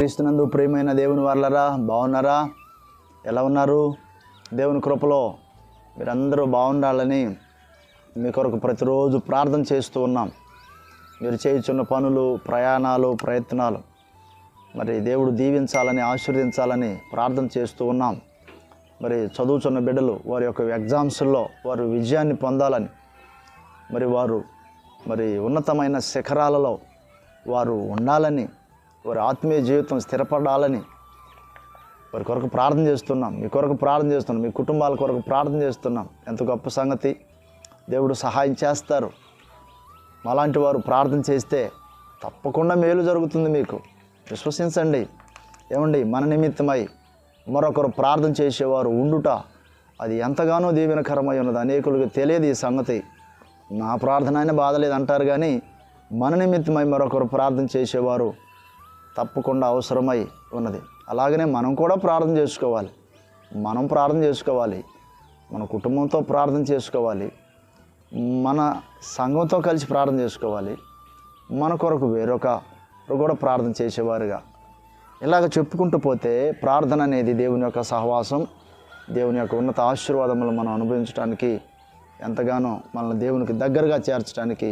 క్రీస్తునందు ప్రియమైన దేవుని వారలారా, బాగున్నారా? ఎలా ఉన్నారు? దేవుని కృపలో మీరందరూ బాగుండాలని మీ కొరకు ప్రతిరోజు ప్రార్థన చేస్తూ ఉన్నాం. మీరు చేయుచున్న పనులు, ప్రయాణాలు, ప్రయత్నాలు మరి దేవుడు దీవించాలని, ఆశీర్వదించాలని ప్రార్థన చేస్తూ ఉన్నాం. మరి చదువుతున్న బిడ్డలు వారి యొక్క ఎగ్జామ్స్లో వారు విజయాన్ని పొందాలని, వారు ఉన్నతమైన శిఖరాలలో వారు ఉండాలని, వారి ఆత్మీయ జీవితం స్థిరపడాలని వారి కొరకు ప్రార్థన చేస్తున్నాం. మీ కొరకు ప్రార్థన చేస్తున్నాం, మీ కుటుంబాల కొరకు ప్రార్థన చేస్తున్నాం. ఎంత గొప్ప సంగతి! దేవుడు సహాయం చేస్తారు. అలాంటి వారు ప్రార్థన చేస్తే తప్పకుండా మేలు జరుగుతుంది. మీకు విశ్వసించండి. ఏమండి, మన నిమిత్తమై మరొకరు ప్రార్థన చేసేవారు ఉండుట అది ఎంతగానో దీవెనకరమై ఉన్నది. అనేకులకు తెలియదు ఈ సంగతి. నా ప్రార్థన అయినా బాధలేదు అంటారు, కానీ మన నిమిత్తమై మరొకరు ప్రార్థన చేసేవారు తప్పకుండా అవసరమై ఉన్నది. అలాగనే మనం కూడా ప్రార్థన చేసుకోవాలి. మనం ప్రార్థన చేసుకోవాలి, మన కుటుంబంతో ప్రార్థన చేసుకోవాలి, మన సంఘంతో కలిసి ప్రార్థన చేసుకోవాలి, మన కొరకు వేరొకరు కూడా ప్రార్థన చేసేవారుగా ఇలాగ చెప్పుకుంటూ పోతే ప్రార్థన అనేది దేవుని యొక్క సహవాసం, దేవుని యొక్క ఉన్నత ఆశీర్వాదములు మనం అనుభవించడానికి, ఎంతగానో మనల్ని దేవునికి దగ్గరగా చేర్చడానికి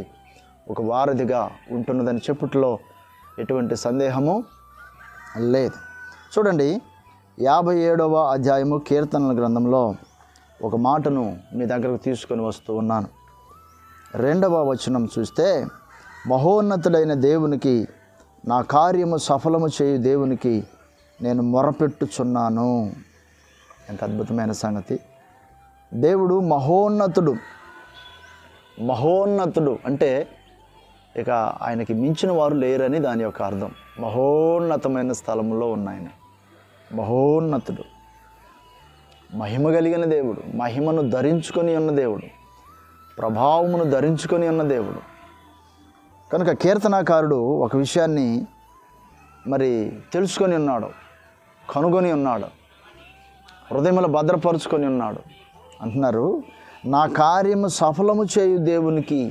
ఒక వారధిగా ఉంటున్నదని చెప్పుట్లో ఎటువంటి సందేహము లేదు. చూడండి, 57వ అధ్యాయము కీర్తనల గ్రంథంలో ఒక మాటను మీ దగ్గరకు తీసుకొని వస్తూ ఉన్నాను. 2వ వచనం చూస్తే, మహోన్నతుడైన దేవునికి, నా కార్యము సఫలము చేయు దేవునికి నేను మొరపెట్టుచున్నాను. ఎంత అద్భుతమైన సంగతి! దేవుడు మహోన్నతుడు. మహోన్నతుడు అంటే ఇక ఆయనకి మించిన వారు లేరని దాని యొక్క అర్థం. మహోన్నతమైన స్థలంలో ఉన్న ఆయన మహోన్నతుడు, మహిమ కలిగిన దేవుడు, మహిమను ధరించుకొని ఉన్న దేవుడు, ప్రభావమును ధరించుకొని ఉన్న దేవుడు. కనుక కీర్తనాకారుడు ఒక విషయాన్ని తెలుసుకొని ఉన్నాడు, కనుగొని ఉన్నాడు, హృదయములో భద్రపరుచుకొని ఉన్నాడు. అంటున్నారు, నా కార్యము సఫలము చేయు దేవునికి,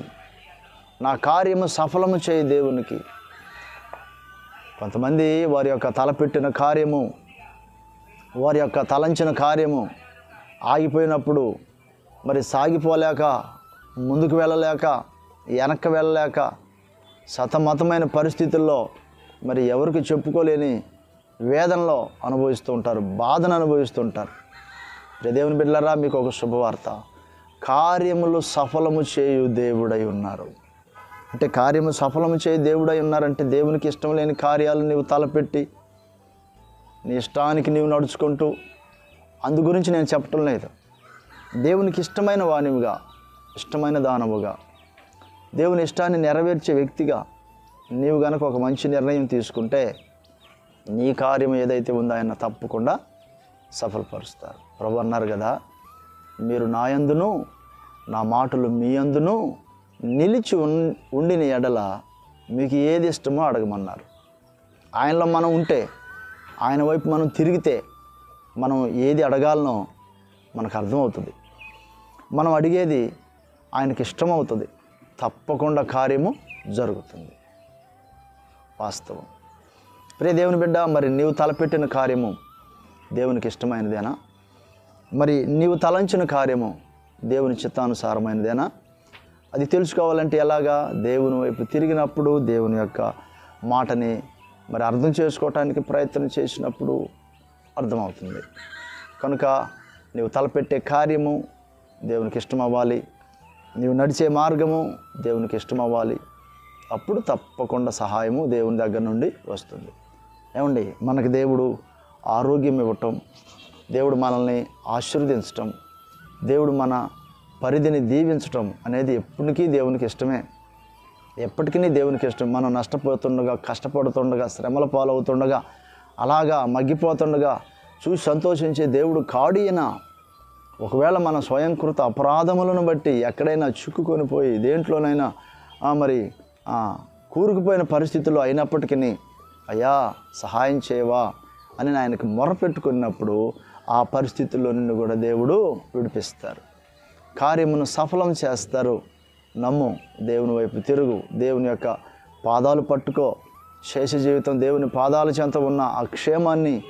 నా కార్యము సఫలము చేయు దేవునికి. కొంతమంది వారి యొక్క తలపెట్టిన కార్యము, వారి యొక్క తలంచిన కార్యము ఆగిపోయినప్పుడు సాగిపోలేక, ముందుకు వెళ్ళలేక, వెనక్కి వెళ్ళలేక, సతమతమైన పరిస్థితుల్లో ఎవరికి చెప్పుకోలేని వేదనలో అనుభవిస్తూ ఉంటారు, బాధను అనుభవిస్తూ ఉంటారు. దేవుని బిడ్డలారా, మీకు ఒక శుభవార్త. కార్యములు సఫలము చేయు దేవుడై ఉన్నారు. అంటే కార్యము సఫలము చేయు దేవుడై ఉన్నారంటే దేవునికి ఇష్టం లేని కార్యాలు నీవు తలపెట్టి నీ ఇష్టానికి నీవు నడుచుకుంటూ, అందు గురించి నేను చెప్పటం లేదు. దేవునికి ఇష్టమైన వానివిగా, ఇష్టమైన దానవుగా, దేవుని ఇష్టాన్ని నెరవేర్చే వ్యక్తిగా నీవు గనక ఒక మంచి నిర్ణయం తీసుకుంటే నీ కార్యం ఏదైతే ఉందో ఆయన తప్పకుండా సఫలపరుస్తారు. ప్రభు అన్నారు కదా, మీరు నా యందును నా మాటలు మీ యందును నిలిచి ఉండిన ఎడల మీకు ఏది ఇష్టమో అడగమన్నారు. ఆయనలో మనం ఉంటే, ఆయన వైపు మనం తిరిగితే మనం ఏది అడగాలనో మనకు అర్థమవుతుంది. మనం అడిగేది ఆయనకి ఇష్టమవుతుంది. తప్పకుండా కార్యము జరుగుతుంది. వాస్తవం. ప్రియ దేవుని బిడ్డ, నీవు తలపెట్టిన కార్యము దేవునికి ఇష్టమైనదేనా? నీవు తలంచిన కార్యము దేవుని చిత్తానుసారమైనదేనా? అది తెలుసుకోవాలంటే ఎలాగా? దేవుని వైపు తిరిగినప్పుడు, దేవుని యొక్క మాటని అర్థం చేసుకోవటానికి ప్రయత్నం చేసినప్పుడు అర్థమవుతుంది. కనుక నీవు తలపెట్టే కార్యము దేవునికి ఇష్టమవ్వాలి, నీవు నడిచే మార్గము దేవునికి ఇష్టమవ్వాలి. అప్పుడు తప్పకుండా సహాయము దేవుని దగ్గర నుండి వస్తుంది. ఏమండి, మనకి దేవుడు ఆరోగ్యం ఇవ్వటం, దేవుడు మనల్ని ఆశీర్వదించటం, దేవుడు మన పరిధిని దీవించటం అనేది ఎప్పటికీ దేవునికి ఇష్టమే. ఎప్పటికీ దేవునికి ఇష్టం. మనం నష్టపోతుండగా, కష్టపడుతుండగా, శ్రమల పాలవుతుండగా, అలాగా మగ్గిపోతుండగా చూసి సంతోషించే దేవుడు కాడియన. ఒకవేళ మన స్వయంకృత అపరాధములను బట్టి ఎక్కడైనా చిక్కుకొని పోయి దేంట్లోనైనా కూరుకుపోయిన పరిస్థితుల్లో అయినప్పటికీ, అయ్యా సహాయం చేయవా అని ఆయనకు మొరపెట్టుకున్నప్పుడు ఆ పరిస్థితుల్లో నిన్ను కూడా దేవుడు విడిపిస్తారు, కార్యమును సఫలం చేస్తారు. నమ్ము, దేవుని వైపు తిరుగు, దేవుని యొక్క పాదాలు పట్టుకో, శేష జీవితం దేవుని పాదాల చెంత ఉన్న ఆ క్షేమాన్ని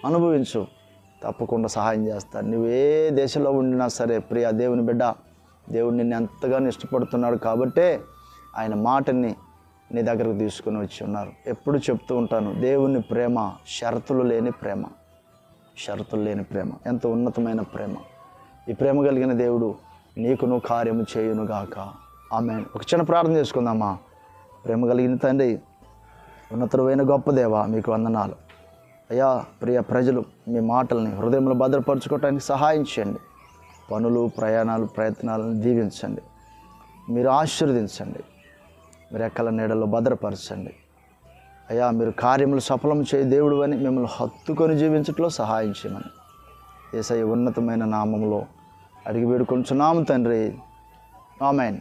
అనుభవించు. తప్పకుండా సహాయం చేస్తాను. నువ్వు ఏ దేశంలో ఉండినా సరే ప్రియ దేవుని బిడ్డ, దేవుడు నిన్ను ఎంతగానో ఇష్టపడుతున్నాడు కాబట్టే ఆయన మాటని నీ దగ్గరకు తీసుకుని వచ్చి ఉన్నారు. ఎప్పుడు చెప్తూ ఉంటాను, దేవుని ప్రేమ షరతులు లేని ప్రేమ. షరతులు లేని ప్రేమ ఎంత ఉన్నతమైన ప్రేమ. ఈ ప్రేమ కలిగిన దేవుడు నీకును కార్యము చేయునుగాక. ఆమేన్. ఒక చిన్న ప్రార్థన చేసుకుందామా. ప్రేమ కలిగిన తండ్రి, ఉన్నతమైన గొప్ప దేవ, మీకు వందనాలు అయ్యా. ప్రియ ప్రజలు మీ మాటల్ని హృదయంలో భద్రపరచుకోవటానికి సహాయం చేయండి. పనులు, ప్రయాణాలు, ప్రయత్నాలను దీవించండి. మీరు ఆశీర్వదించండి. మీరు రెక్కల నీడలో భద్రపరచండి అయ్యా. మీరు కార్యములు సఫలం చేయ దేవుడు అని మిమ్మల్ని హత్తుకొని జీవించట్లో సహాయం చేయమని యేసయ్య ఉన్నతమైన నామములో అడిగి వేడుకొంచున్నాము తండ్రి. ఆమేన్.